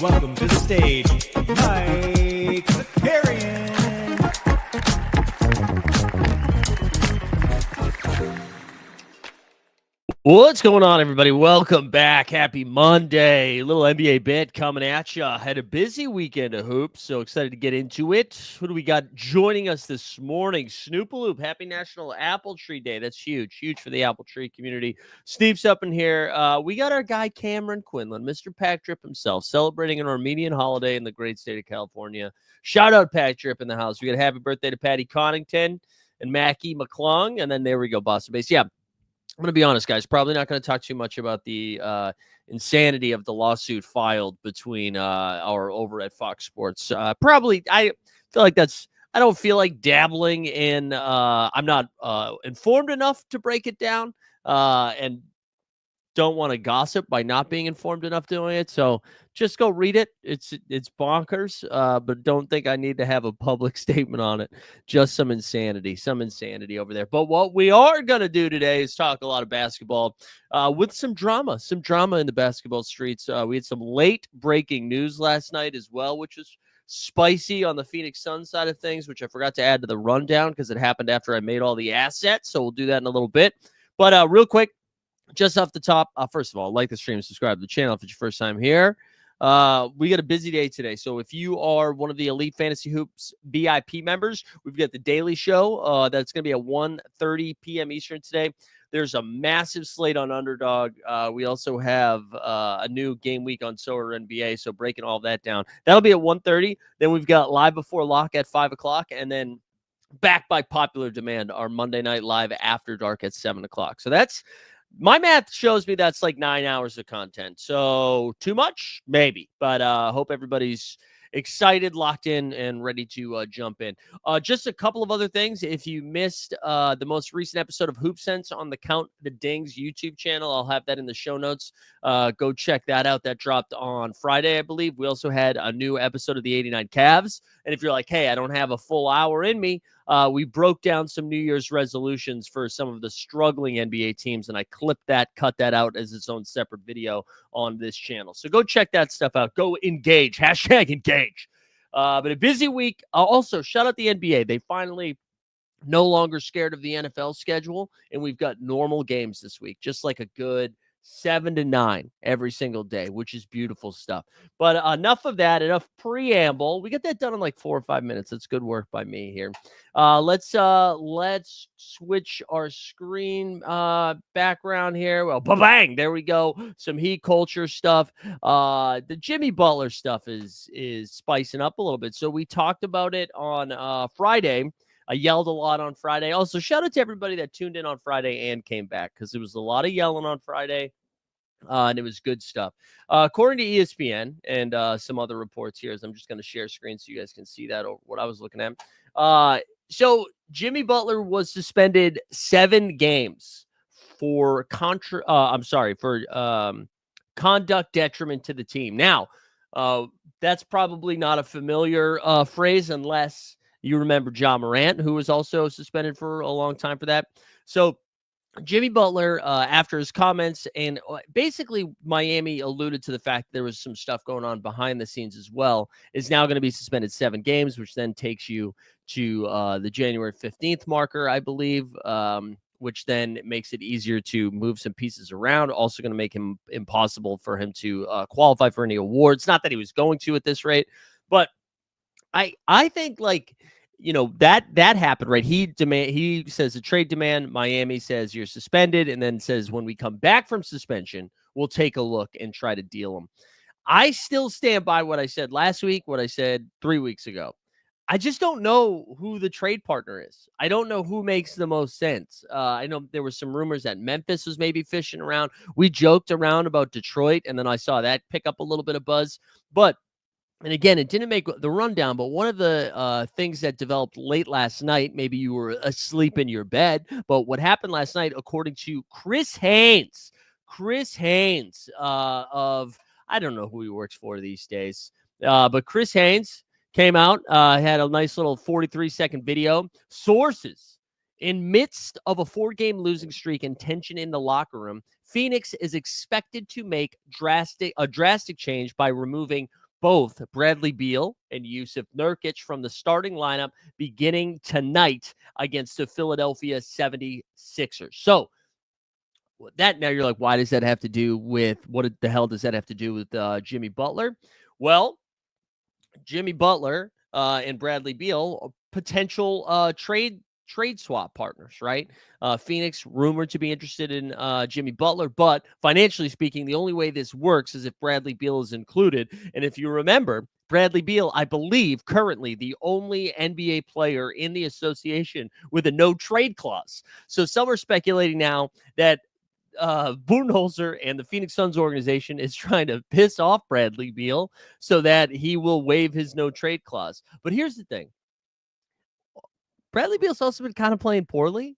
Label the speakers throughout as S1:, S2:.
S1: welcome to the stage, Mike Zakarian.
S2: What's going on, everybody? Welcome back. Happy Monday. A little NBA bit coming at you. Had a busy weekend of hoops, so excited to get into it. Who do we got joining us this morning? Snoopaloop. Happy National Apple Tree Day. That's huge. Huge for the Apple Tree community. Sneep's up in here. We got our guy Cameron Quinlan, Mr. Pack Drip himself, celebrating an Armenian holiday in the great state of California. Shout out Pack Drip in the house. We got happy birthday to Patty Connington and Mackie McClung. And then there we go, Boston Base. Yeah. I'm going to be honest, guys. Probably not going to talk too much about the insanity of the lawsuit filed between our over at Fox Sports. Probably, I feel like I don't feel like dabbling in. I'm not informed enough to break it down, and don't want to gossip by not being informed enough doing it. So just go read it. It's bonkers, but don't think I need to have a public statement on it. Just some insanity over there. But what we are going to do today is talk a lot of basketball with some drama in the basketball streets. We had some late breaking news last night as well, which is spicy on the Phoenix Suns side of things, which I forgot to add to the rundown because it happened after I made all the assets. So we'll do that in a little bit. But real quick, just off the top, first of all, like the stream, subscribe to the channel if it's your first time here. We got a busy day today. So if you are one of the Elite Fantasy Hoops VIP members, we've got the daily show. That's going to be at 1:30 p.m. Eastern today. There's a massive slate on Underdog. We also have a new game week on SORARE NBA, so breaking all that down. That'll be at 1:30. Then we've got Live Before Lock at 5 o'clock, and then back by popular demand, our Monday Night Live After Dark at 7 o'clock. So that's my math shows me that's like 9 hours of content. So too much? Maybe. But hope everybody's excited, locked in, and ready to jump in. Just a couple of other things. If you missed the most recent episode of Hoop Sense on the Count the Dings YouTube channel, I'll have that in the show notes. Go check that out. That dropped on Friday, I believe. We also had a new episode of the 89 Cavs. And if you're like, hey, I don't have a full hour in me, we broke down some New Year's resolutions for some of the struggling NBA teams, and I clipped that, cut that out as its own separate video on this channel. So go check that stuff out. Go engage. Hashtag engage. But a busy week. Also, shout out the NBA. They finally no longer scared of the NFL schedule, and we've got normal games this week, just like a good 7 to 9 every single day, which is beautiful stuff. But enough of that, enough preamble. We got that done in like 4 or 5 minutes. That's good work by me here. Let's switch our screen background here. Well, bang, there we go. Some Heat culture stuff. The Jimmy Butler stuff is spicing up a little bit. So we talked about it on Friday. I yelled a lot on Friday. Also, shout out to everybody that tuned in on Friday and came back because there was a lot of yelling on Friday, and it was good stuff. According to ESPN and some other reports here, as I'm just going to share screen so you guys can see that or what I was looking at. So Jimmy Butler was suspended 7 games for conduct detriment to the team. Now, that's probably not a familiar phrase unless you remember Ja Morant, who was also suspended for a long time for that. So Jimmy Butler, after his comments, and basically Miami alluded to the fact that there was some stuff going on behind the scenes as well, is now going to be suspended 7 games, which then takes you to the January 15th marker, I believe, which then makes it easier to move some pieces around. Also going to make him impossible for him to qualify for any awards. Not that he was going to at this rate, but I think that happened, right? He says a trade demand. Miami says you're suspended, and then says when we come back from suspension, we'll take a look and try to deal him. I still stand by what I said last week, what I said 3 weeks ago. I just don't know who the trade partner is. I don't know who makes the most sense. I know there were some rumors that Memphis was maybe fishing around. We joked around about Detroit, and then I saw that pick up a little bit of buzz, but. And again, it didn't make the rundown, but one of the things that developed late last night, maybe you were asleep in your bed, but what happened last night, according to Chris Haynes of, I don't know who he works for these days, but Chris Haynes came out, had a nice little 43-second video. Sources: in midst of a 4-game losing streak and tension in the locker room, Phoenix is expected to make a drastic change by removing both Bradley Beal and Yusuf Nurkic from the starting lineup beginning tonight against the Philadelphia 76ers. So that now you're like, why does that have to do with what the hell does that have to do with Jimmy Butler? Well, Jimmy Butler and Bradley Beal, potential trade swap partners, right? Phoenix rumored to be interested in Jimmy Butler, but financially speaking, the only way this works is if Bradley Beal is included. And if you remember, Bradley Beal, I believe, currently the only NBA player in the association with a no trade clause. So some are speculating now that Budenholzer and the Phoenix Suns organization is trying to piss off Bradley Beal so that he will waive his no trade clause. But here's the thing. Bradley Beal's also been kind of playing poorly.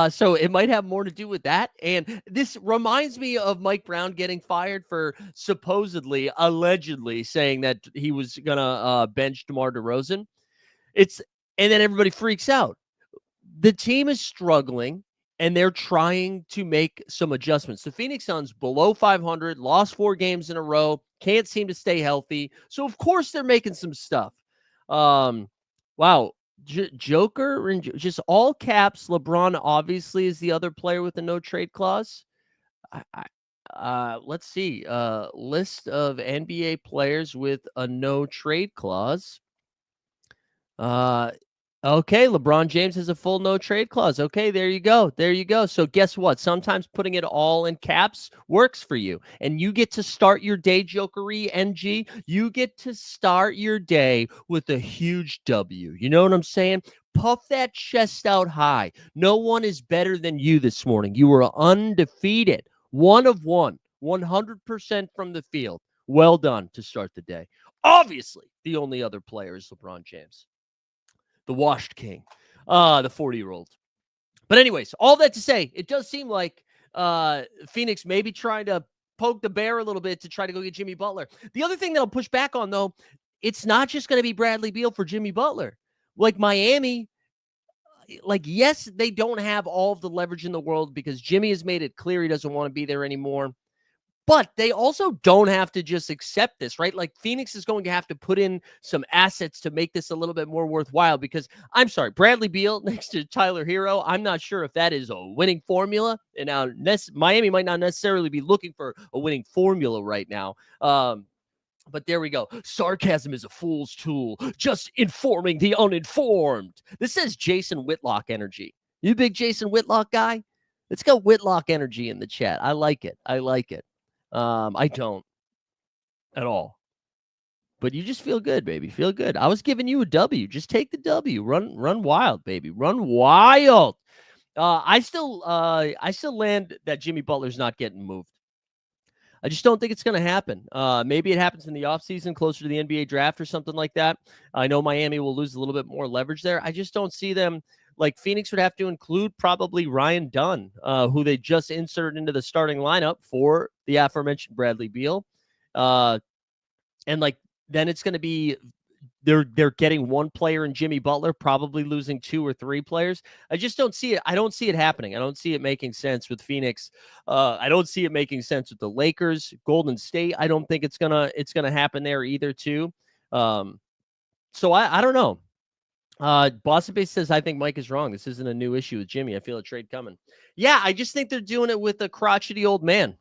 S2: So it might have more to do with that. And this reminds me of Mike Brown getting fired for supposedly, allegedly saying that he was going to bench DeMar DeRozan. And then everybody freaks out. The team is struggling, and they're trying to make some adjustments. The Phoenix Suns below 500, lost 4 games in a row, can't seem to stay healthy. So, of course, they're making some stuff. Wow. Joker, and just all caps. LeBron obviously is the other player with a no trade clause. Let's see. List of NBA players with a no trade clause. Okay, LeBron James has a full no trade clause. Okay, there you go. There you go. So guess what? Sometimes putting it all in caps works for you. And you get to start your day, Jokery NG. You get to start your day with a huge W. You know what I'm saying? Puff that chest out high. No one is better than you this morning. You were undefeated. 1 of 1. 100% from the field. Well done to start the day. Obviously, the only other player is LeBron James. The washed king, the 40-year-old. But anyways, all that to say, it does seem like Phoenix may be trying to poke the bear a little bit to try to go get Jimmy Butler. The other thing that I'll push back on, though, it's not just going to be Bradley Beal for Jimmy Butler. Like Miami, yes, they don't have all of the leverage in the world because Jimmy has made it clear he doesn't want to be there anymore. But they also don't have to just accept this, right? Like Phoenix is going to have to put in some assets to make this a little bit more worthwhile because I'm sorry, Bradley Beal next to Tyler Hero, I'm not sure if that is a winning formula. And now Miami might not necessarily be looking for a winning formula right now. But there we go. Sarcasm is a fool's tool, just informing the uninformed. This says Jason Whitlock energy. You big Jason Whitlock guy? It's got Whitlock energy in the chat. I like it. I like it. I don't at all. But you just feel good, baby. Feel good. I was giving you a W. Just take the W. Run wild, baby. Run wild. I still land that Jimmy Butler's not getting moved. I just don't think it's going to happen. Maybe it happens in the offseason, closer to the NBA draft or something like that. I know Miami will lose a little bit more leverage there. I just don't see them. Like Phoenix would have to include probably Ryan Dunn, who they just inserted into the starting lineup for the aforementioned Bradley Beal. And then it's going to be they're getting one player in Jimmy Butler, probably losing 2 or 3 players. I just don't see it. I don't see it happening. I don't see it making sense with Phoenix. I don't see it making sense with the Lakers, Golden State. I don't think it's gonna happen there either too. So I don't know. Boston Base says, I think Mike is wrong. This isn't a new issue with Jimmy. I feel a trade coming. Yeah, I just think they're doing it with a crotchety old man.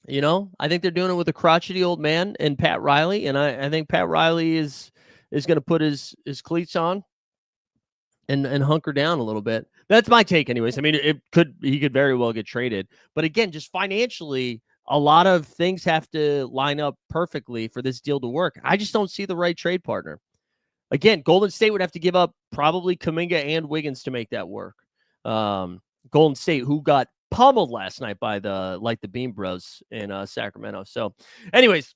S2: You know, I think they're doing it with a crotchety old man and Pat Riley. And I think Pat Riley is going to put his cleats on and hunker down a little bit. That's my take anyways. I mean, he could very well get traded. But again, just financially, a lot of things have to line up perfectly for this deal to work. I just don't see the right trade partner. Again, Golden State would have to give up probably Kuminga and Wiggins to make that work. Golden State, who got pummeled last night by the Beam Bros in Sacramento. So anyways,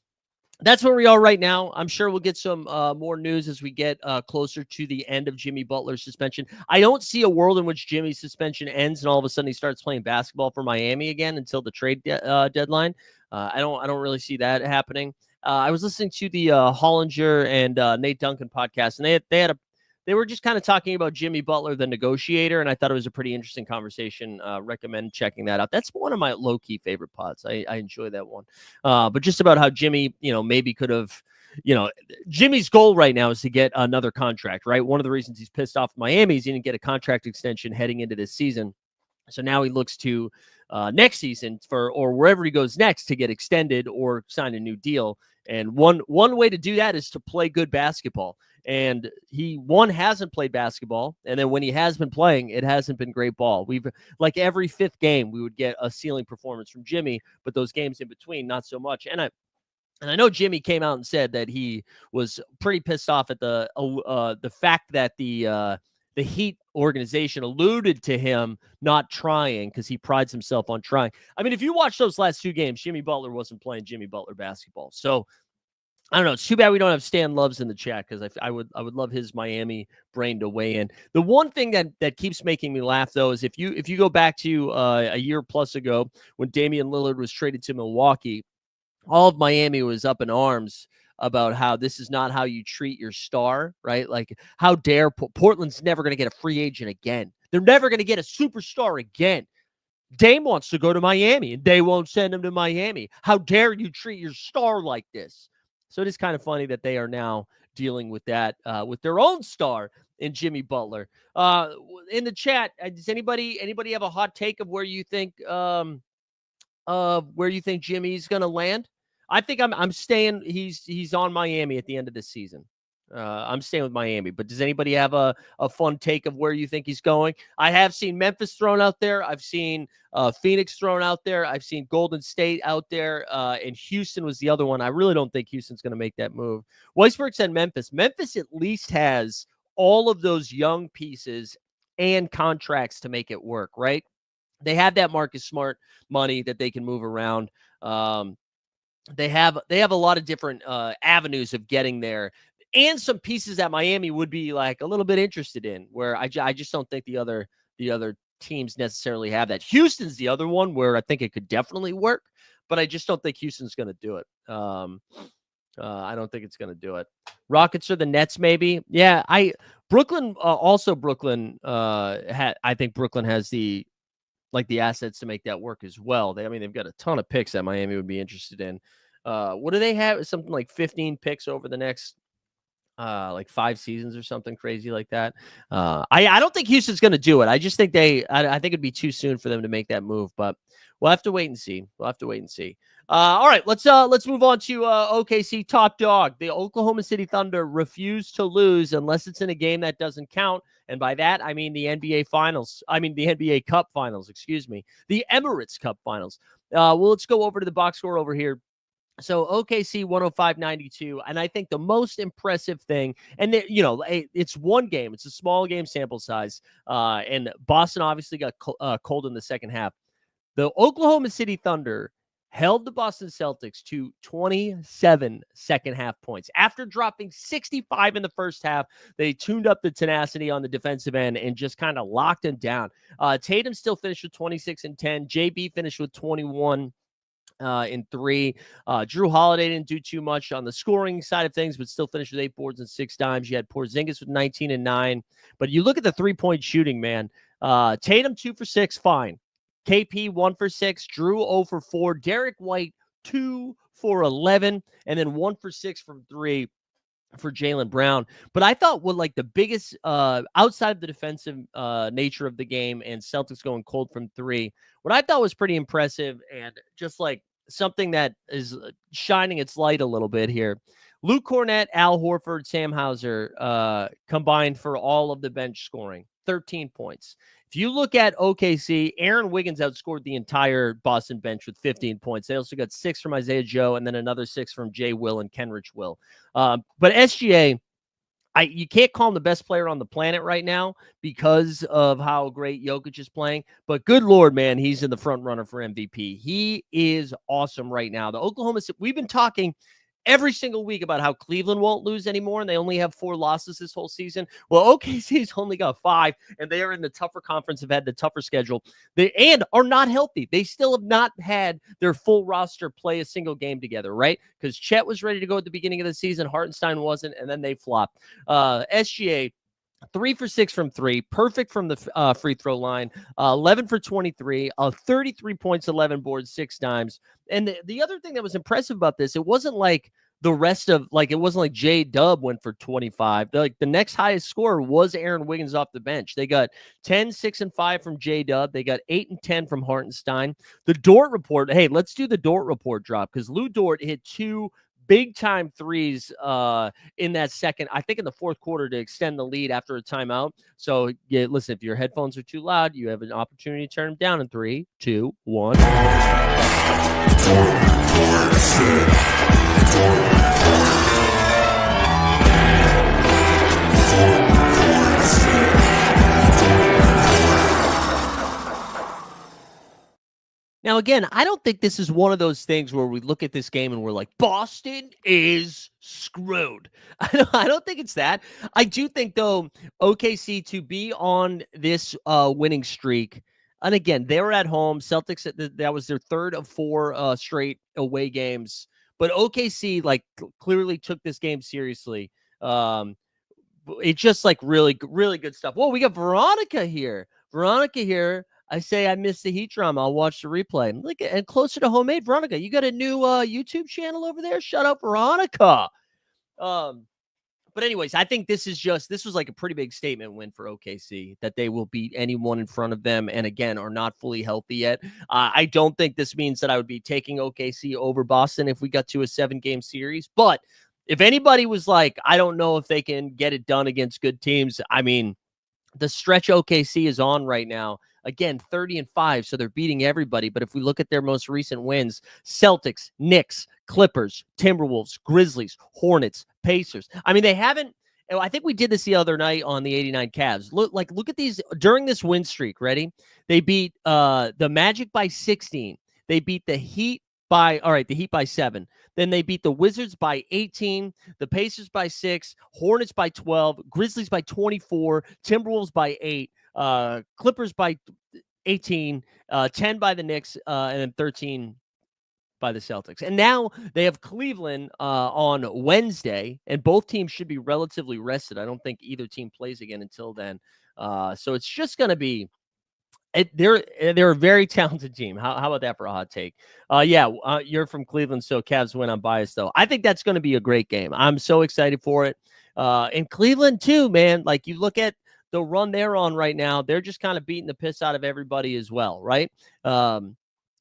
S2: that's where we are right now. I'm sure we'll get some more news as we get closer to the end of Jimmy Butler's suspension. I don't see a world in which Jimmy's suspension ends and all of a sudden he starts playing basketball for Miami again until the trade deadline. I don't really see that happening. I was listening to the Hollinger and Nate Duncan podcast, and they were just kind of talking about Jimmy Butler, the negotiator, and I thought it was a pretty interesting conversation. Recommend checking that out. That's one of my low-key favorite pods. I enjoy that one. But just about how Jimmy, maybe could have Jimmy's goal right now is to get another contract, right? One of the reasons he's pissed off Miami is he didn't get a contract extension heading into this season. So now he looks to next season or wherever he goes next to get extended or sign a new deal. And one way to do that is to play good basketball. And he hasn't played basketball, and then when he has been playing, it hasn't been great ball. We've like every fifth game we would get a ceiling performance from Jimmy, but those games in between not so much. And I know Jimmy came out and said that he was pretty pissed off at the fact that the Heat organization alluded to him not trying because he prides himself on trying. I mean, if you watch those last two games, Jimmy Butler wasn't playing Jimmy Butler basketball. So I don't know. It's too bad we don't have Stan Loves in the chat because I would love his Miami brain to weigh in. The one thing that keeps making me laugh though is if you go back to a year plus ago when Damian Lillard was traded to Milwaukee, all of Miami was up in arms about how this is not how you treat your star, right? Like, how dare Portland's never going to get a free agent again. They're never going to get a superstar again. Dame wants to go to Miami, and they won't send him to Miami. How dare you treat your star like this? So it is kind of funny that they are now dealing with that with their own star in Jimmy Butler. In the chat, does anybody have a hot take of where you think Jimmy's going to land? I think I'm staying. He's on Miami at the end of this season. I'm staying with Miami. But does anybody have a fun take of where you think he's going? I have seen Memphis thrown out there. I've seen Phoenix thrown out there. I've seen Golden State out there. And Houston was the other one. I really don't think Houston's going to make that move. Weisberg said Memphis. Memphis at least has all of those young pieces and contracts to make it work, right? They have that Marcus Smart money that they can move around. They have a lot of different avenues of getting there, and some pieces that Miami would be like a little bit interested in. Where I just don't think the other teams necessarily have that. Houston's the other one where I think it could definitely work, but I just don't think Houston's going to do it. I don't think it's going to do it. Rockets or the Nets, maybe. Yeah, Brooklyn. I think Brooklyn has the assets to make that work as well. They've got a ton of picks that Miami would be interested in. What do they have? Something like 15 picks over the next 5 seasons or something crazy like that. I don't think Houston's going to do it. I just think I think it'd be too soon for them to make that move, but we'll have to wait and see. All right, let's move on to OKC top dog. The Oklahoma City Thunder refuse to lose unless it's in a game that doesn't count. And by that, I mean the NBA Cup Finals, excuse me. The Emirates Cup Finals. Well, let's go over to the box score over here. So OKC 105-92, and I think the most impressive thing, and it's one game, it's a small game sample size, and Boston obviously got cold in the second half. The Oklahoma City Thunder held the Boston Celtics to 27 second half points. After dropping 65 in the first half, they tuned up the tenacity on the defensive end and just kind of locked them down. Tatum still finished with 26 and 10. JB finished with 21 in 3. Drew Holiday didn't do too much on the scoring side of things, but still finished with 8 boards and 6 dimes. You had Porzingis with 19 and 9. But you look at the 3-point shooting, man. Tatum 2 for 6, fine. KP 1 for 6, Drew 0 for 4, Derek White 2 for 11, and then 1 for 6 from 3 for Jaylen Brown. But I thought the biggest outside of the defensive nature of the game and Celtics going cold from 3, what I thought was pretty impressive and just something that is shining its light a little bit here. Luke Cornett, Al Horford, Sam Hauser combined for all of the bench scoring, 13 points. If you look at OKC, Aaron Wiggins outscored the entire Boston bench with 15 points. They also got 6 from Isaiah Joe and then another 6 from Jay Will and Kenrich Will. But SGA, you can't call him the best player on the planet right now because of how great Jokic is playing. But good Lord, man, he's in the front runner for MVP. He is awesome right now. The Oklahoma City, we've been talking every single week about how Cleveland won't lose anymore, and they only have 4 losses this whole season. Well, OKC's only got 5, and they are in the tougher conference, have had the tougher schedule. They are not healthy. They still have not had their full roster play a single game together, right? Because Chet was ready to go at the beginning of the season, Hartenstein wasn't, and then they flopped. SGA, 3 for 6 from 3, perfect from the free throw line, 11 for 23, 33 points, 11 boards, 6 dimes. And the other thing that was impressive about this, it wasn't like the rest of, like, it wasn't like J-Dub went for 25. Like, the next highest scorer was Aaron Wiggins off the bench. They got 10, 6, and 5 from J-Dub. They got 8 and 10 from Hartenstein. The Dort report. Hey, let's do the Dort report drop, because Lou Dort hit 2 big-time threes in that second, I think in the fourth quarter, to extend the lead after a timeout. So, yeah, listen, if your headphones are too loud, you have an opportunity to turn them down in 3, 2, 1. Now, again, I don't think this is one of those things where we look at this game and we're like, Boston is screwed. I don't think it's that. I do think, though, OKC to be on this winning streak, and again, they were at home. Celtics, that was their third of 4 straight away games. But OKC, like, clearly took this game seriously. It's just, like, really, really good stuff. Whoa, we got Veronica here. I say I missed the Heat drama. I'll watch the replay. Look at, and closer to homemade, Veronica. You got a new YouTube channel over there? Shut up, Veronica. But anyways, I think this was like a pretty big statement win for OKC, that they will beat anyone in front of them, and again, are not fully healthy yet. I don't think this means that I would be taking OKC over Boston if we got to a 7-game series. But if anybody was like, I don't know if they can get it done against good teams, I mean, the stretch OKC is on right now. Again, 30-5, so they're beating everybody. But if we look at their most recent wins, Celtics, Knicks, Clippers, Timberwolves, Grizzlies, Hornets, Pacers. I mean, they haven't. I think we did this the other night on the 89 Cavs. Look at these during this win streak. Ready? They beat the Magic by 16. They beat the Heat the Heat by 7. Then they beat the Wizards by 18, the Pacers by 6, Hornets by 12, Grizzlies by 24, Timberwolves by 8, Clippers by 18, 10 by the Knicks, and then 13 by the Celtics. And now they have Cleveland on Wednesday, and both teams should be relatively rested. I don't think either team plays again until then. So it's just going to be they're a very talented team. How about that for a hot take? You're from Cleveland, so Cavs win. I'm biased, though. I think that's going to be a great game. I'm so excited for it. And Cleveland, too, man. Like, you look at the run they're on right now, they're just kind of beating the piss out of everybody as well, right?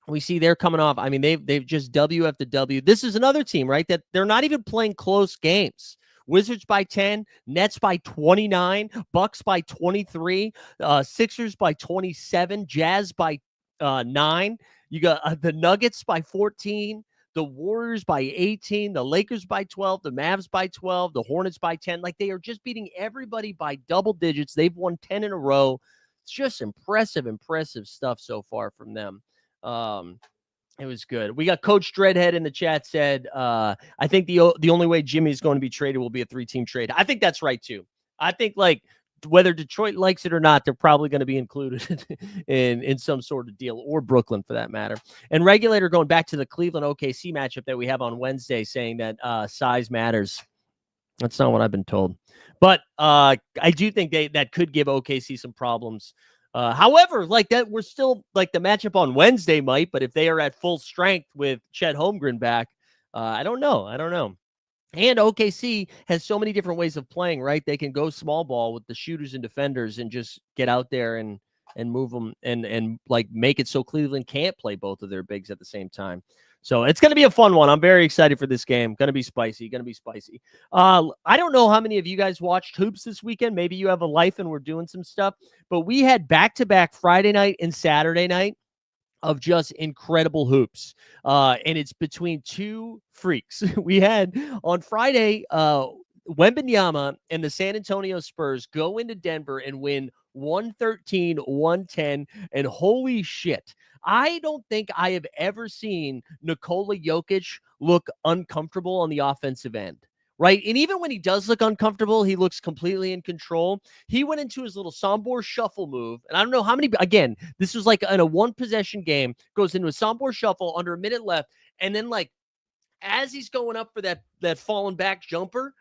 S2: We see they're coming off. I mean, they've just W after W. This is another team, right, that they're not even playing close games. Wizards by 10, Nets by 29, Bucks by 23, Sixers by 27, Jazz by 9. You got the Nuggets by 14, the Warriors by 18, the Lakers by 12, the Mavs by 12, the Hornets by 10. Like, they are just beating everybody by double digits. They've won 10 in a row. It's just impressive stuff so far from them. It was good. We got Coach Dreadhead in the chat said, I think the only way Jimmy is going to be traded will be a 3-team trade. I think that's right, too. I think, like, whether Detroit likes it or not, they're probably going to be included in some sort of deal, or Brooklyn for that matter. And Regulator, going back to the Cleveland OKC matchup that we have on Wednesday, saying that size matters. That's not what I've been told. But I do think that could give OKC some problems. However, like, that, we're still, like, the matchup on Wednesday might, but if they are at full strength with Chet Holmgren back, I don't know. And OKC has so many different ways of playing, right? They can go small ball with the shooters and defenders and just get out there and move them and like make it so Cleveland can't play both of their bigs at the same time. So it's going to be a fun one. I'm very excited for this game. Going to be spicy. I don't know how many of you guys watched hoops this weekend. Maybe you have a life and we're doing some stuff. But we had back-to-back Friday night and Saturday night of just incredible hoops. And it's between two freaks. We had on Friday, Wembanyama and the San Antonio Spurs go into Denver and win 113-110. And holy shit, I don't think I have ever seen Nikola Jokic look uncomfortable on the offensive end. Right. And even when he does look uncomfortable, he looks completely in control. He went into his little Sombor shuffle move. And I don't know how many, again, this was like in a 1-possession game, goes into a Sombor shuffle under a minute left. And then, like, as he's going up for that fallen back jumper,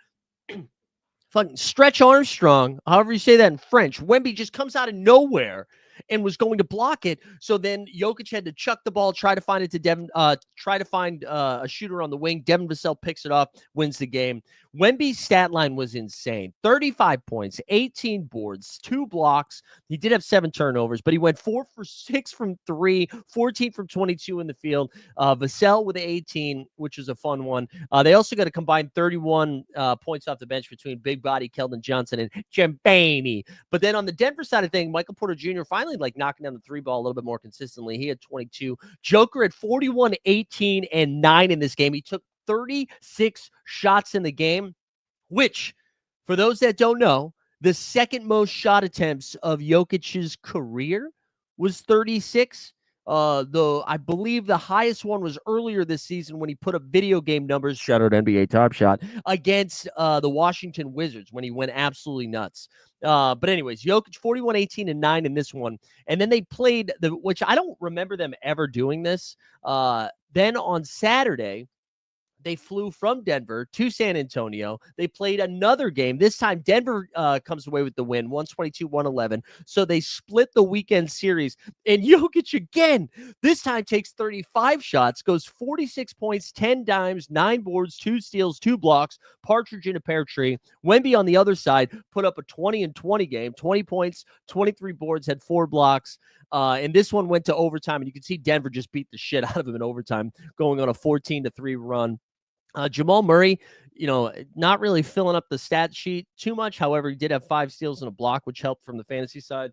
S2: fucking Stretch Armstrong, however you say that in French, Wemby just comes out of nowhere and was going to block it. So then Jokic had to chuck the ball, try to find it to Devin, try to find a shooter on the wing. Devin Vassell picks it up, wins the game. Wemby's stat line was insane. 35 points, 18 boards, 2 blocks. He did have 7 turnovers, but he went 4 for 6 from 3, 14 from 22 in the field. Vassell with 18, which was a fun one. They also got a combined 31 points off the bench between big body Keldon Johnson and Champagny. But then on the Denver side of things, Michael Porter Jr. finally like knocking down the 3 ball a little bit more consistently. He had 22. Joker had 41, 18, and 9 in this game. He took 36 shots in the game, which, for those that don't know, the second most shot attempts of Jokic's career was 36. Though I believe the highest one was earlier this season when he put up video game numbers, shout out NBA Top Shot, against the Washington Wizards when he went absolutely nuts. But anyways, Jokic 41, 18, and 9 in this one. And then they played, which I don't remember them ever doing this. Then on Saturday, they flew from Denver to San Antonio. They played another game. This time, Denver comes away with the win, 122-111. So they split the weekend series. And Jokic again, this time takes 35 shots, goes 46 points, 10 dimes, 9 boards, 2 steals, 2 blocks, partridge in a pear tree. Wemby on the other side put up a 20-20 game, 20 points, 23 boards, had 4 blocks. And this one went to overtime. And you can see Denver just beat the shit out of him in overtime, going on a 14-3 run. Jamal Murray, not really filling up the stat sheet too much. However, he did have 5 steals and a block, which helped from the fantasy side.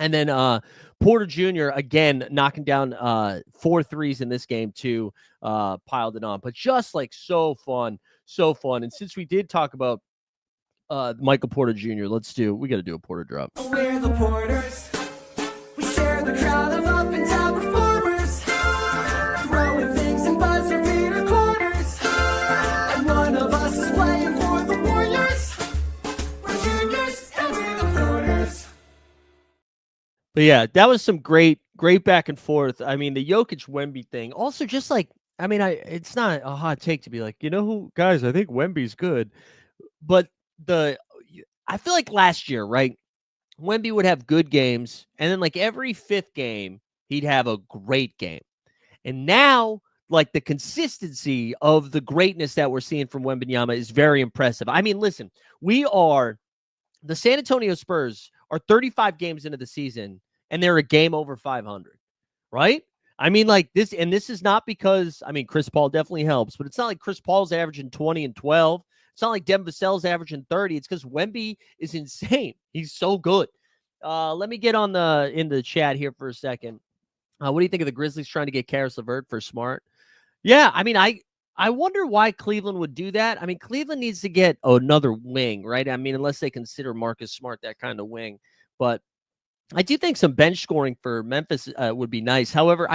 S2: And then Porter Jr., again, knocking down 4 threes in this game, too, piled it on. But just like so fun. And since we did talk about Michael Porter Jr., we got to do a Porter drop.
S3: We're the Porters. We share the crowd of up and down performers. Throwing things and buzzer beater corners. And one of us is playing for the Warriors. We're juniors and we're the Porters.
S2: But yeah, that was some great back and forth. I mean, the Jokic Wemby thing. Also, just like, it's not a hot take to be like, who, guys, I think Wemby's good. But I feel like last year, right? Wemby would have good games, and then like every 5th game, he'd have a great game. And now, like the consistency of the greatness that we're seeing from Wembanyama is very impressive. I mean, listen, the San Antonio Spurs are 35 games into the season, and they're a game over 500, right? I mean, like this, and this is not because, Chris Paul definitely helps, but it's not like Chris Paul's averaging 20 and 12. It's not like Devin Vassell's averaging 30. It's because Wemby is insane. He's so good. Let me get in the chat here for a second. What do you think of the Grizzlies trying to get Karis LeVert for Smart? Yeah, I wonder why Cleveland would do that. Cleveland needs to get another wing, right? Unless they consider Marcus Smart that kind of wing. But I do think some bench scoring for Memphis would be nice. However,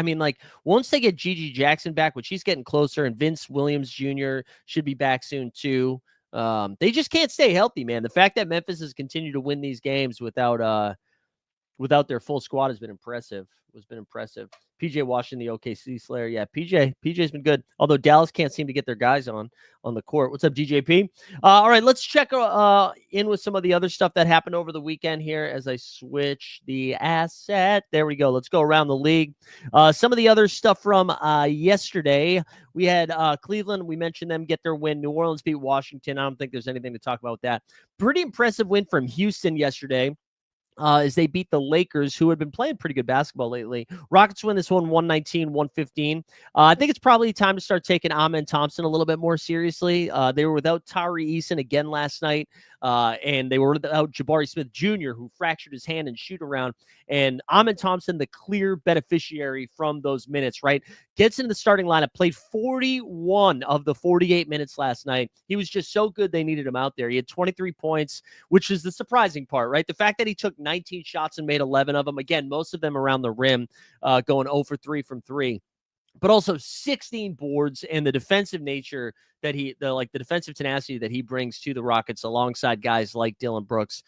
S2: once they get Gigi Jackson back, which he's getting closer, and Vince Williams Jr. should be back soon too. They just can't stay healthy, man. The fact that Memphis has continued to win these games without their full squad has been impressive. PJ Washington, the OKC Slayer. Yeah, PJ's been good. Although Dallas can't seem to get their guys on the court. What's up, DJP? All right, let's check in with some of the other stuff that happened over the weekend here as I switch the asset. There we go. Let's go around the league. Some of the other stuff from yesterday. We had Cleveland. We mentioned them get their win. New Orleans beat Washington. I don't think there's anything to talk about with that. Pretty impressive win from Houston yesterday. As they beat the Lakers, who had been playing pretty good basketball lately. Rockets win this one 119-115. I think it's probably time to start taking Amen Thompson a little bit more seriously. They were without Tari Eason again last night, and they were without Jabari Smith Jr., who fractured his hand in shoot-around. And Amen Thompson, the clear beneficiary from those minutes, right? Gets into the starting lineup, played 41 of the 48 minutes last night. He was just so good they needed him out there. He had 23 points, which is the surprising part, right? The fact that he took 19 shots and made 11 of them, again, most of them around the rim, going 0 for 3 from 3. But also 16 boards, and the defensive nature that the defensive tenacity that he brings to the Rockets alongside guys like Dylan Brooks.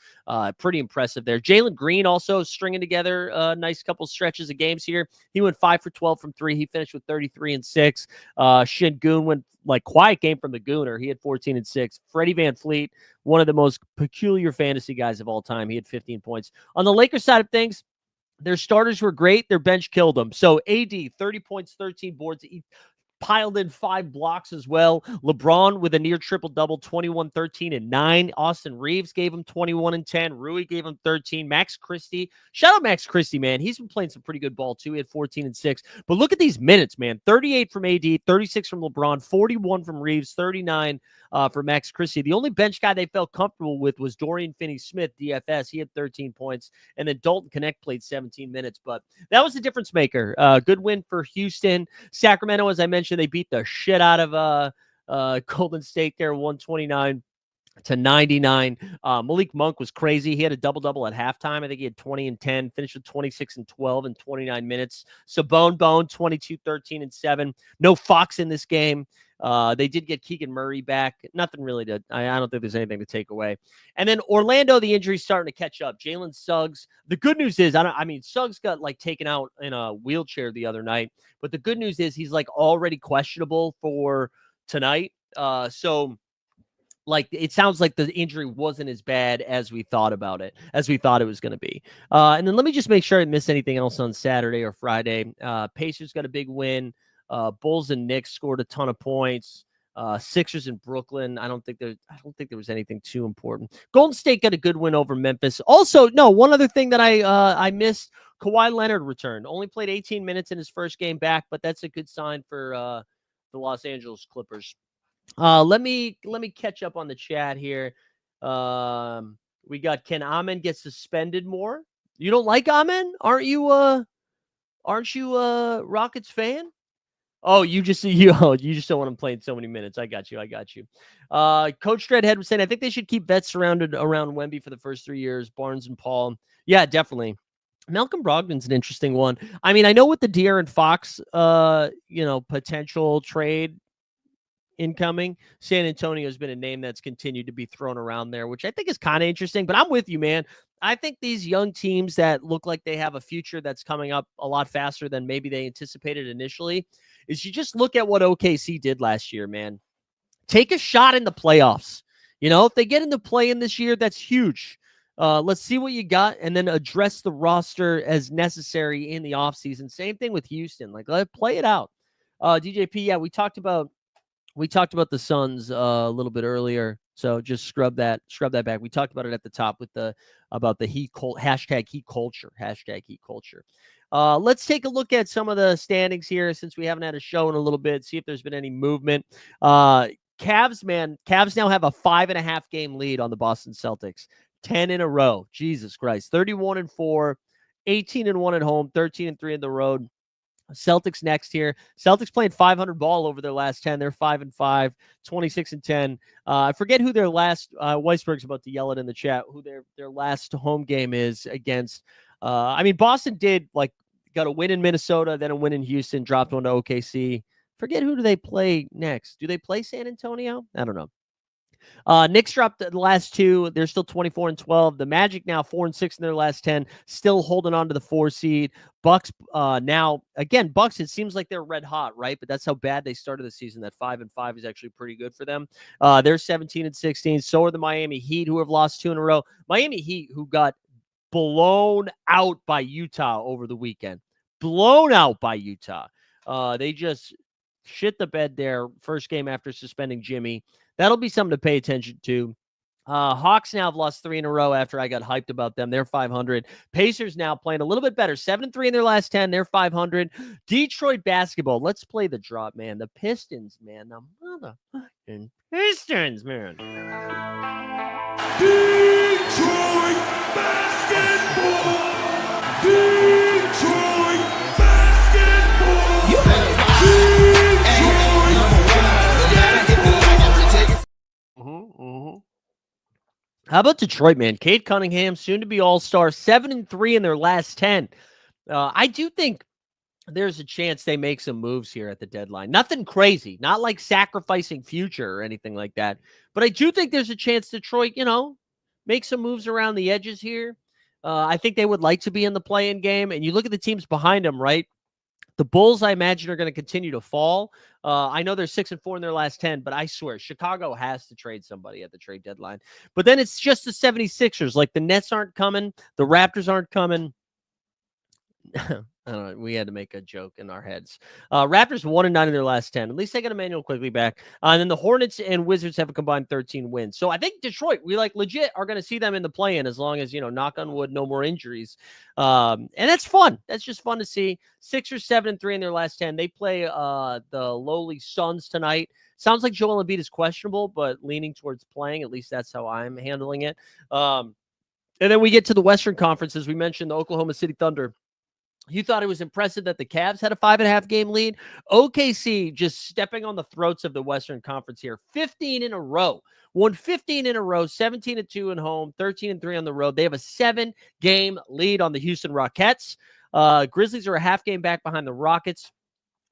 S2: Pretty impressive there. Jalen Green also stringing together a nice couple stretches of games here. He went 5 for 12 from 3. He finished with 33 and 6. Shingun went quiet game from the Gooner. He had 14 and 6. Freddie VanVleet, one of the most peculiar fantasy guys of all time. He had 15 points. On the Lakers side of things, Their starters were great. Their bench killed them. So AD, 30 points, 13 boards. He piled in 5 blocks as well. LeBron with a near triple-double, 21, 13, and 9. Austin Reeves gave him 21 and 10. Rui gave him 13. Max Christie. Shout out Max Christie, man. He's been playing some pretty good ball, too. He had 14 and 6. But look at these minutes, man. 38 from AD, 36 from LeBron, 41 from Reeves, 39 for Max Christie. The only bench guy they felt comfortable with was Dorian Finney-Smith, DFS. He had 13 points. And then Dalton Connect played 17 minutes. But that was the difference maker. Good win for Houston. Sacramento, as I mentioned, they beat the shit out of Golden State there, 129-99. Malik Monk was crazy. He had a double-double at halftime. I think he had 20 and 10, finished with 26 and 12 in 29 minutes. Bone, 22, 13, and 7. No Fox in this game. They did get Keegan Murray back. Nothing really to, I don't think there's anything to take away. And then Orlando, the injury's starting to catch up. Jalen Suggs. The good news is, Suggs got like taken out in a wheelchair the other night, but the good news is he's like already questionable for tonight. So like it sounds like the injury wasn't as bad as we thought about it, as we thought it was going to be. And then let me just make sure I didn't miss anything else on Saturday or Friday. Pacers got a big win. Bulls and Knicks scored a ton of points. Sixers in Brooklyn. I don't think there was anything too important. Golden State got a good win over Memphis. Also, no, one other thing that I missed. Kawhi Leonard returned. Only played 18 minutes in his first game back, but that's a good sign for the Los Angeles Clippers. Let me catch up on the chat here. We got Ken Amen get suspended more. You don't like Amen? Aren't you a Rockets fan? Oh, you just don't want him playing so many minutes. I got you. Coach Dreadhead was saying, I think they should keep vets surrounded around Wemby for the first 3 years. Barnes and Paul. Yeah, definitely. Malcolm Brogdon's an interesting one. I mean, I know with the De'Aaron Fox, potential trade incoming, San Antonio has been a name that's continued to be thrown around there, which I think is kind of interesting. But I'm with you, man. I think these young teams that look like they have a future that's coming up a lot faster than maybe they anticipated initially is you just look at what OKC did last year, man. Take a shot in the playoffs. If they get into play in this year, that's huge. Let's see what you got and then address the roster as necessary in the offseason. Same thing with Houston. Like, let play it out. DJP, yeah, we talked about the Suns a little bit earlier. So just scrub that back. We talked about it at the top with about the Heat hashtag Heat culture. Let's take a look at some of the standings here since we haven't had a show in a little bit. See if there's been any movement. Cavs now have a 5.5 game lead on the Boston Celtics. 10 in a row. Jesus Christ. 31-4, 18-1 at home, 13-3 on the road. Celtics next here. Celtics playing 500 ball over their last 10. They're 5-5, 26-10. I forget who their last, Weisberg's about to yell it in the chat, who their last home game is against. Boston got a win in Minnesota, then a win in Houston, dropped one to OKC. Forget who do they play next. Do they play San Antonio? I don't know. Knicks dropped the last 2. They're still 24-12. The Magic now 4-6 in their last 10, still holding on to the 4 seed. Bucks Bucks, it seems like they're red hot, right? But that's how bad they started the season. That 5-5 is actually pretty good for them. They're 17-16. So are the Miami Heat, who have lost 2 in a row. Miami Heat, who got blown out by Utah over the weekend. Blown out by Utah. They just shit the bed there. First game after suspending Jimmy. That'll be something to pay attention to. Hawks now have lost 3 in a row after I got hyped about them. They're 500. Pacers now playing a little bit better. 7-3 in their last 10. They're 500. Detroit basketball. Let's play the drop, man. The Pistons, man. The motherfucking Pistons, man.
S1: Detroit basketball. Detroit basketball. You better
S2: How about Detroit, man? Cade Cunningham, soon to be all-star, 7-3 in their last 10. I do think there's a chance they make some moves here at the deadline. Nothing crazy, not like sacrificing future or anything like that. But I do think there's a chance Detroit, make some moves around the edges here. I think they would like to be in the play-in game. And you look at the teams behind them, right? The Bulls, I imagine, are going to continue to fall. I know they're 6-4 in their last 10, but I swear Chicago has to trade somebody at the trade deadline. But then it's just the 76ers. Like, the Nets aren't coming. The Raptors aren't coming. I don't know. We had to make a joke in our heads. Raptors 1-9 in their last 10. At least they got Emmanuel quickly back. And then the Hornets and Wizards have a combined 13 wins. So I think Detroit, we legit are going to see them in the play-in as long as, knock on wood, no more injuries. And that's fun. That's just fun to see. Sixers 7-3 in their last 10. They play the lowly Suns tonight. Sounds like Joel Embiid is questionable, but leaning towards playing. At least that's how I'm handling it. And then we get to the Western Conference. As we mentioned, the Oklahoma City Thunder. You thought it was impressive that the Cavs had a 5.5 game lead. OKC just stepping on the throats of the Western Conference here. 15 in a row. Won 15 in a row, 17-2 at home, 13-3 on the road. They have a 7-game lead on the Houston Rockets. Grizzlies are a half game back behind the Rockets.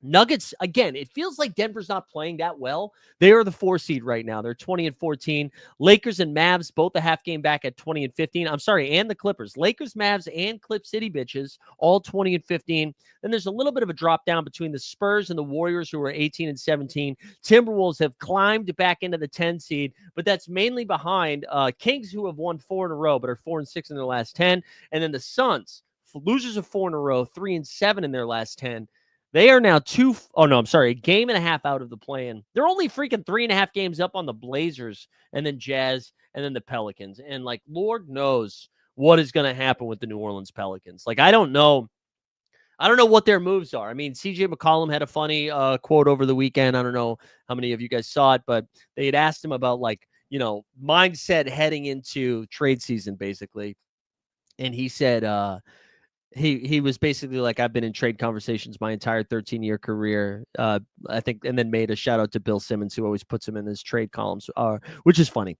S2: Nuggets, again, it feels like Denver's not playing that well. They are the 4 seed right now. They're 20-14. Lakers and Mavs, both a half game back at 20-15. I'm sorry, and the Clippers. Lakers, Mavs, and Clip City bitches, all 20-15. Then there's a little bit of a drop down between the Spurs and the Warriors, who are 18-17. Timberwolves have climbed back into the 10 seed, but that's mainly behind Kings, who have won 4 in a row, but are 4-6 in their last 10. And then the Suns, losers of 4 in a row, 3-7 in their last 10. They are now a game and a half out of the play-in. They're only freaking 3.5 games up on the Blazers and then Jazz and then the Pelicans. And Lord knows what is going to happen with the New Orleans Pelicans. I don't know what their moves are. I mean, CJ McCollum had a funny quote over the weekend. I don't know how many of you guys saw it, but they had asked him about mindset heading into trade season, basically. And he said, He was basically like, I've been in trade conversations my entire 13-year career, I think, and then made a shout out to Bill Simmons, who always puts him in his trade columns, which is funny.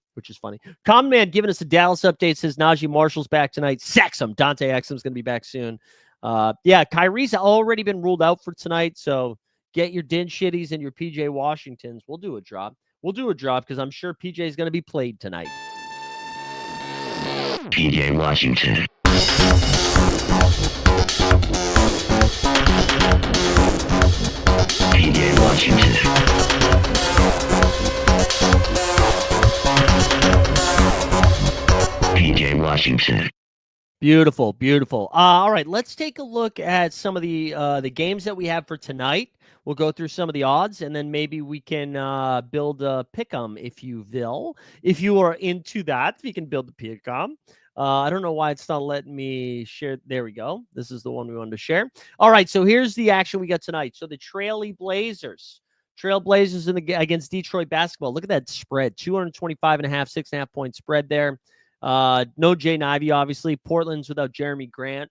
S2: Common Man giving us a Dallas update, says Najee Marshall's back tonight. Sex him. Dante Exum's going to be back soon. Kyrie's already been ruled out for tonight, so get your Din Shitties and your PJ Washingtons. We'll do a drop because I'm sure PJ is going to be played tonight.
S4: PJ Washington. PJ Washington. PJ Washington.
S2: Beautiful. All right, let's take a look at some of the games that we have for tonight. We'll go through some of the odds, and then maybe we can build a pick'em, if you will. If you are into that, we can build a pick'em. I don't know why it's not letting me share. There we go. This is the one we wanted to share. All right, so here's the action we got tonight. So the Trailblazers against Detroit basketball. Look at that spread, 225.5, 6.5 point spread there. No Jay Ivey, obviously. Portland's without Jeremy Grant.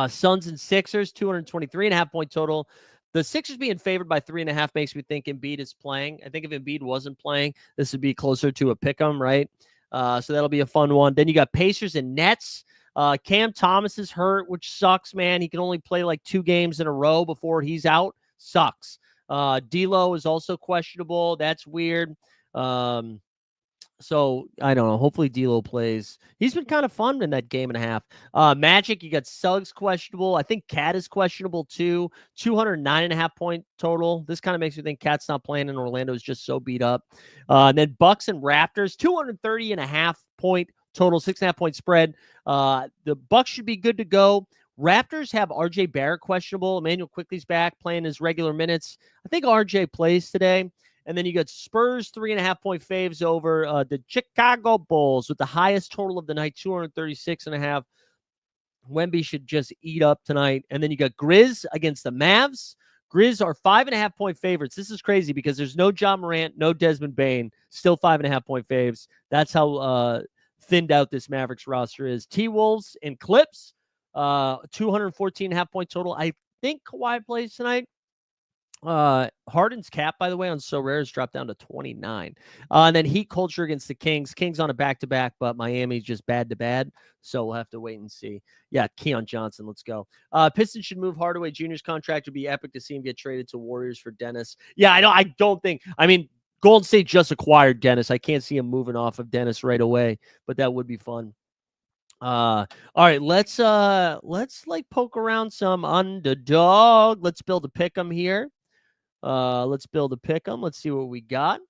S2: Suns and Sixers, 223.5 point total. The Sixers being favored by 3.5 makes me think Embiid is playing. I think if Embiid wasn't playing, this would be closer to a pick'em, right? So that'll be a fun one. Then you got Pacers and Nets. Cam Thomas is hurt, which sucks, man. He can only play 2 games in a row before he's out. Sucks. D'Lo is also questionable. That's weird. So I don't know. Hopefully D'Lo plays. He's been kind of fun in that game and a half. Magic, you got Suggs questionable. I think Cat is questionable too. 209.5 point total. This kind of makes me think Cat's not playing, and Orlando is just so beat up. And then Bucks and Raptors, 230.5 point total, 6.5 point spread. The Bucks should be good to go. Raptors have RJ Barrett questionable. Emmanuel Quickley's back playing his regular minutes. I think RJ plays today. And then you got Spurs 3.5 point faves over the Chicago Bulls with the highest total of the night, 236.5. Wemby should just eat up tonight. And then you got Grizz against the Mavs. Grizz are 5.5 point favorites. This is crazy because there's no John Morant, no Desmond Bane, still 5.5 point faves. That's how thinned out this Mavericks roster is. T-Wolves and Clips, 214.5 point total. I think Kawhi plays tonight. Harden's cap, by the way, on SORARE has dropped down to 29. And then Heat culture against the Kings. Kings on a back-to-back, but Miami's just bad to bad. So we'll have to wait and see. Yeah, Keon Johnson, let's go. Pistons should move Hardaway Jr.'s contract. Would be epic to see him get traded to Warriors for Dennis. Yeah, I don't think. I mean, Golden State just acquired Dennis. I can't see him moving off of Dennis right away, but that would be fun. All right, let's poke around some underdog. Let's build a pick'em here. Let's build a pick'em. Let's see what we got.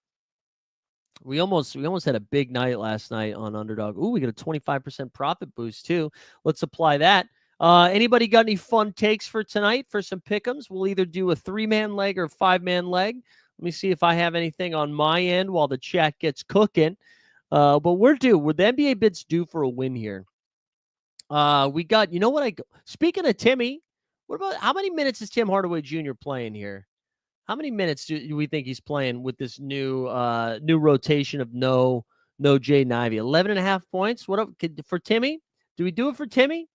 S2: We almost had a big night last night on underdog. Ooh, we got a 25% profit boost too. Let's apply that. Anybody got any fun takes for tonight for some pick'ems? We'll either do a 3-man leg or 5-man leg. Let me see if I have anything on my end while the chat gets cooking. But we're due. We're the NBA bits due for a win here. We got, you know what? Speaking of Timmy, what about how many minutes is Tim Hardaway Jr. playing here? How many minutes do we think he's playing with this new rotation of no Jay Ivey? 11.5 points. What up for Timmy? Do we do it for Timmy?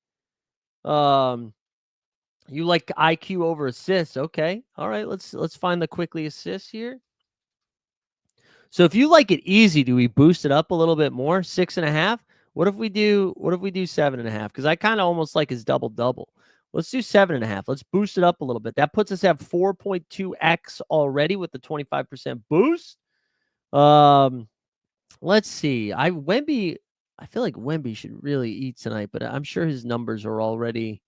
S2: You like IQ over assists? Okay, all right. Let's find the quickly assists here. So if you like it easy, do we boost it up a little bit more? 6.5. What if we do 7.5? Because I kind of almost like his double. Let's do 7.5. Let's boost it up a little bit. That puts us at 4.2x already with the 25% boost. Let's see. I feel like Wemby should really eat tonight, but I'm sure his numbers are already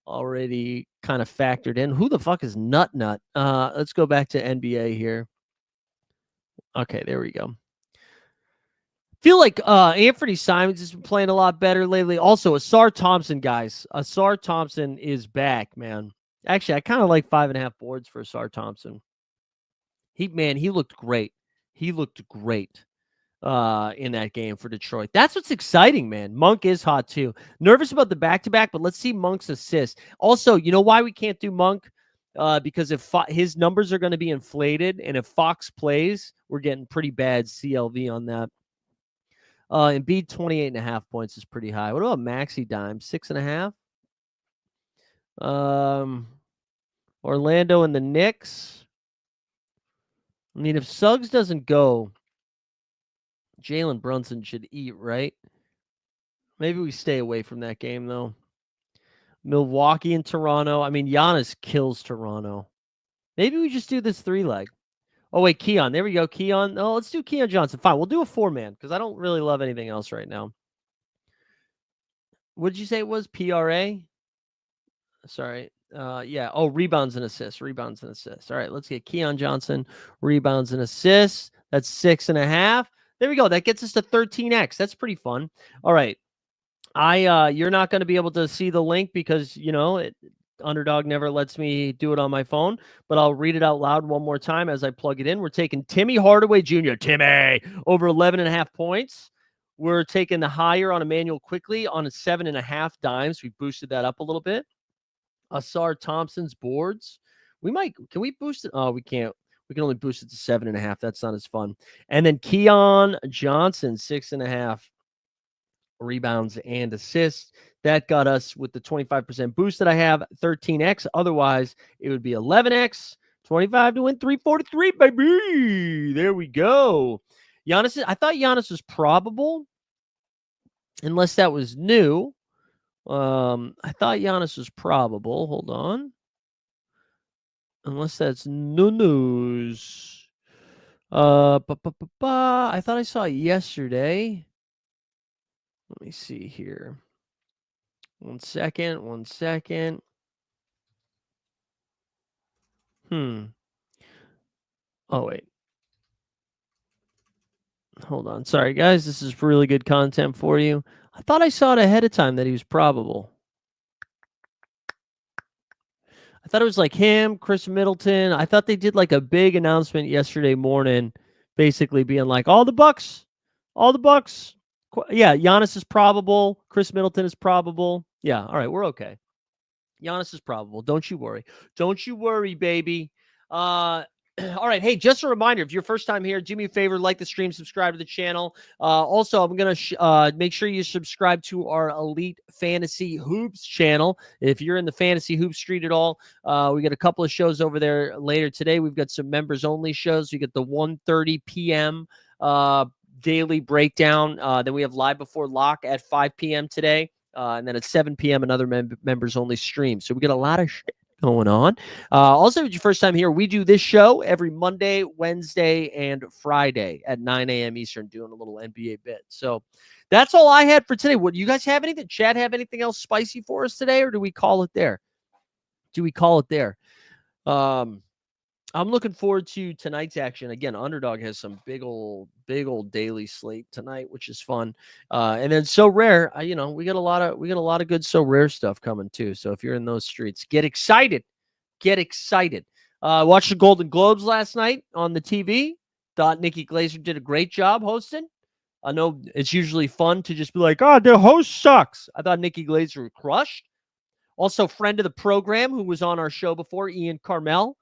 S2: kind of factored in. Who the fuck is Nut? Let's go back to NBA here. Okay, there we go. Feel like Anthony Simons has been playing a lot better lately. Also, Asar Thompson, guys. Asar Thompson is back, man. Actually, I kind of like 5.5 boards for Asar Thompson. He looked great. He looked great in that game for Detroit. That's what's exciting, man. Monk is hot too. Nervous about the back-to-back, but let's see Monk's assist. Also, you know why we can't do Monk? Because if his numbers are going to be inflated, and if Fox plays, we're getting pretty bad CLV on that. Embiid 28.5 points is pretty high. What about Maxey Dime? 6.5. Orlando and the Knicks. I mean, if Suggs doesn't go, Jalen Brunson should eat, right? Maybe we stay away from that game, though. Milwaukee and Toronto. I mean, Giannis kills Toronto. Maybe we just do this 3-leg. Oh, wait, Keon. There we go. Keon. Oh, let's do Keon Johnson. Fine. We'll do a 4-man because I don't really love anything else right now. What did you say it was? PRA? Sorry. Yeah. Oh, rebounds and assists. Rebounds and assists. All right. Let's get Keon Johnson. Rebounds and assists. That's 6.5. There we go. That gets us to 13x. That's pretty fun. All right. You're not going to be able to see the link because, Underdog never lets me do it on my phone, but I'll read it out loud one more time as I plug it in. We're taking Timmy Hardaway Jr. Timmy over 11.5 points. We're taking the higher on Emmanuel Quickly on a 7.5 dimes. We boosted that up a little bit. Asar Thompson's boards. Can we boost it? Oh, we can't. We can only boost it to 7.5. That's not as fun. And then Keon Johnson, 6.5 rebounds and assists. That got us with the 25% boost that I have, 13x. Otherwise, it would be 11x, 25 to win 343, baby. There we go. I thought Giannis was probable, unless that was new. I thought Giannis was probable. Hold on. Unless that's new news. I thought I saw it yesterday. Let me see here. One second. Oh, wait. Hold on. Sorry, guys. This is really good content for you. I thought I saw it ahead of time that he was probable. I thought it was like him, Chris Middleton. I thought they did like a big announcement yesterday morning, basically being like, all the Bucks. Yeah, Giannis is probable. Chris Middleton is probable. Yeah, all right, we're okay. Giannis is probable. Don't you worry. Don't you worry, baby. All right. Hey, just a reminder, if you're first time here, do me a favor, like the stream, subscribe to the channel. Also, I'm going to make sure you subscribe to our Elite Fantasy Hoops channel. If you're in the Fantasy Hoops street at all, we got a couple of shows over there later today. We've got some members-only shows. We got the 1:30 p.m. Daily breakdown. Then we have Live Before Lock at 5 p.m. today. And then at 7 p.m., another members-only stream. So we got a lot of shit going on. Also, if it's your first time here, we do this show every Monday, Wednesday, and Friday at 9 a.m. Eastern, doing a little NBA bit. So that's all I had for today. What, do you guys have anything? Chad have anything else spicy for us today, or do we call it there? I'm looking forward to tonight's action. Again, Underdog has some big old daily slate tonight, which is fun. And then So Rare, we got a lot of good So Rare stuff coming too. So if you're in those streets, get excited. Get excited. Watched the Golden Globes last night on the TV. Thought Nikki Glaser did a great job hosting. I know it's usually fun to just be like, oh, the host sucks. I thought Nikki Glaser crushed. Also, friend of the program who was on our show before, Ian Carmel.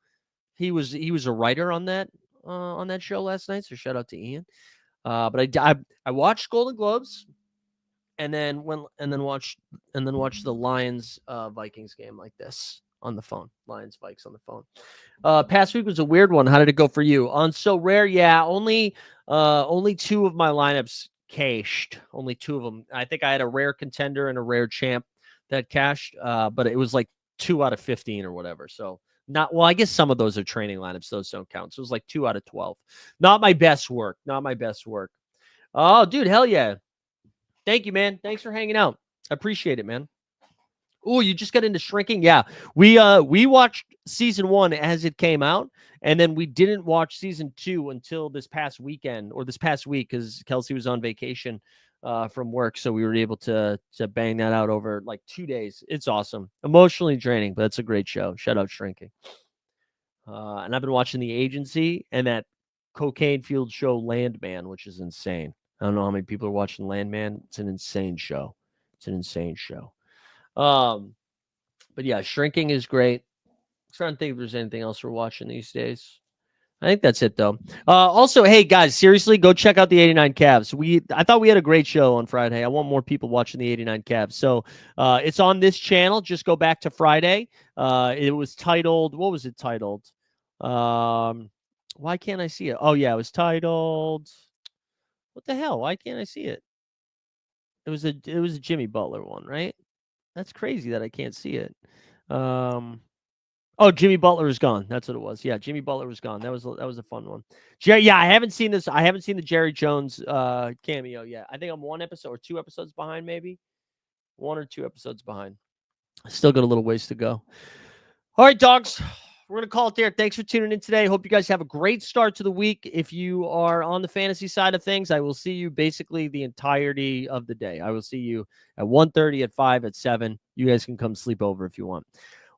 S2: He was a writer on that show last night. So shout out to Ian. But I watched Golden Globes, and then watched the Lions Vikings game like this on the phone. Lions Vikes on the phone. Past week was a weird one. How did it go for you? On So Rare, yeah, only 2 of my lineups cashed. Only 2 of them. I think I had a rare contender and a rare champ that cashed, but it was like 2 out of 15 or whatever. So I guess some of those are training lineups. Those don't count. So it was like 2 out of 12. Not my best work. Oh, dude, hell yeah. Thank you, man. Thanks for hanging out. I appreciate it, man. Oh, you just got into Shrinking? Yeah. We watched season 1 as it came out, and then we didn't watch season 2 until this past weekend or this past week because Kelsey was on vacation from work. So we were able to bang that out over like 2 days. It's awesome. Emotionally draining, but it's a great show. Shout out Shrinking. And I've been watching The Agency and that cocaine-fueled show Landman, which is insane. I don't know how many people are watching Landman. It's an insane show. But yeah, Shrinking is great. I'm trying to think if there's anything else we're watching these days. I think that's it, though. Also, hey, guys, seriously, go check out the 89 Cavs. I thought we had a great show on Friday. I want more people watching the 89 Cavs. So it's on this channel. Just go back to Friday. It was titled, what was it titled? Why can't I see it? Oh, yeah, it was titled, what the hell? Why can't I see it? It was a Jimmy Butler one, right? That's crazy that I can't see it. Oh, Jimmy Butler is gone. That's what it was. Yeah, Jimmy Butler was gone. That was a fun one. Yeah, I haven't seen this. I haven't seen the Jerry Jones cameo yet. I think I'm 1 episode or 2 episodes behind, maybe 1 or 2 episodes behind. I still got a little ways to go. All right, dogs. We're going to call it there. Thanks for tuning in today. Hope you guys have a great start to the week. If you are on the fantasy side of things, I will see you basically the entirety of the day. I will see you at 1:30, at 5, at 7. You guys can come sleep over if you want.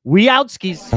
S2: We out, skis.